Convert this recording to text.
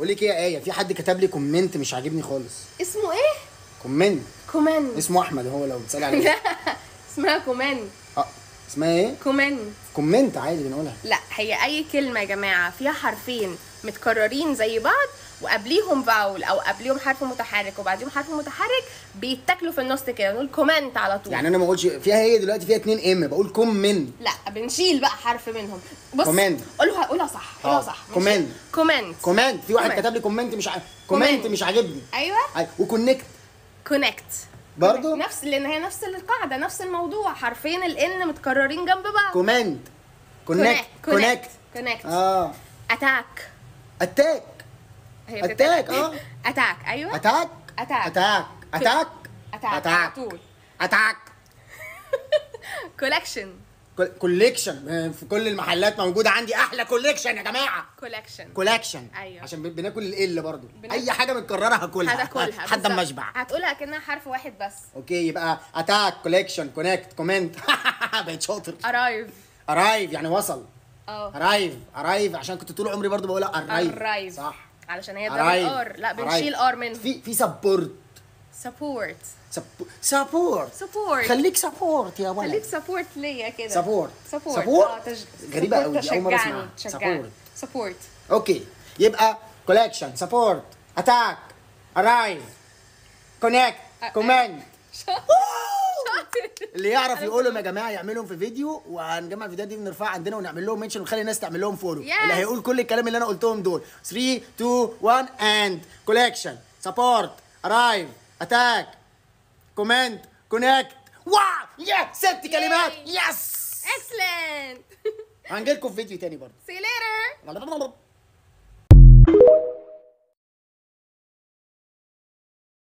بقول لك ايه يا ايه، في حد كتب لي كومنت مش عاجبني خالص. اسمه ايه؟ كومنت. كومنت. اسمه احمد هو لو بتسالي عليه. لا اسمها كومنت. اسمها ايه؟ كومنت. كومنت عادي بنقولها. لا هي اي كلمه يا جماعه فيها حرفين متكررين زي بعض وقبليهم فاول او قبليهم حرف متحرك وبعديهم حرف متحرك بيتاكلوا في النص كده، نقول كومنت على طول. يعني انا ما اقولش فيها، هي دلوقتي فيها 2 ام بقول كومنت. لا بنشيل بقى حرف منهم. بص كومنت. قولها صح، قولها صح. كومنت. كومنت. كومنت. في واحد كومنت. كتب لي كومنت كومنت مش عاجبني. ايوه. وكونكت كونكت برضو نفس، لان هي نفس القاعده نفس الموضوع، حرفين الان متكررين جنب بعض. كومنت. كونكت. كونكت. اتاك. اتاك. هي اتاك. اتاك. ايوه. اتاك. اتاك. اتاك. اتاك. اتاك على طول. اتاك. كولكشن. كوليكشن في كل المحلات موجوده عندي، احلى كوليكشن يا جماعه. كولكشن. ايوه. عشان بناكل برضو اي حاجه متكرره هاكلها لحد اما اشبع. هتقولها كأنها حرف واحد بس. اوكي يبقى اتاك كوليكشن كونكت كومنت. بقيت شاطر. ارايف يعني وصل. ارايف عشان كنت طول عمري برضو بقولها ارايف صح، علشان هي دبل ار. لا بنشيل ار منه. في سبورت. سبورت. خليك سبورت يا ولد. خليك سبورت ليا كده. سبورت. غريبه قوي دي، اول مره اسمعها. سبورت. اوكي يبقى كولكشن سبورت اتاك ارايف كونكت كومنت. اللي يعرف يقولهم يا جماعه يعملهم في فيديو، وهنجمع الفيديوهات دي ونرفعها عندنا ونعمل لهم منشن ونخلي الناس تعمل لهم فولو. اللي هيقول كل الكلام اللي انا قلتهم دول 3 2 1 اند كولكشن سبورت ارايف اتاك كومنت كونكت. واو يا 6 كلمات. يس اكسلنت. هنجيلكم في فيديو تاني برضه. See you later.